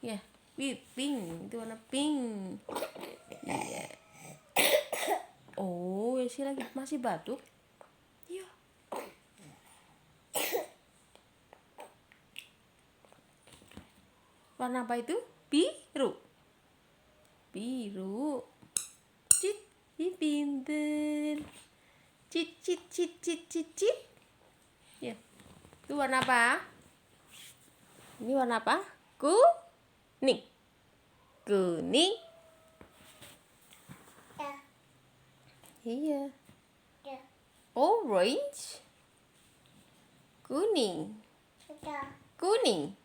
Ya, pink. Itu warna pink. Iya. Oh, Yehezkiel lagi masih batuk. Iya. Warna apa itu? Biru. Biru. Cit, pinter. Cit, cit, cit, cit, cit, cit. Ya. Itu warna apa? Ini warna apa? Kuning. Kuning. Iya. Orange. Kuning. Kuning.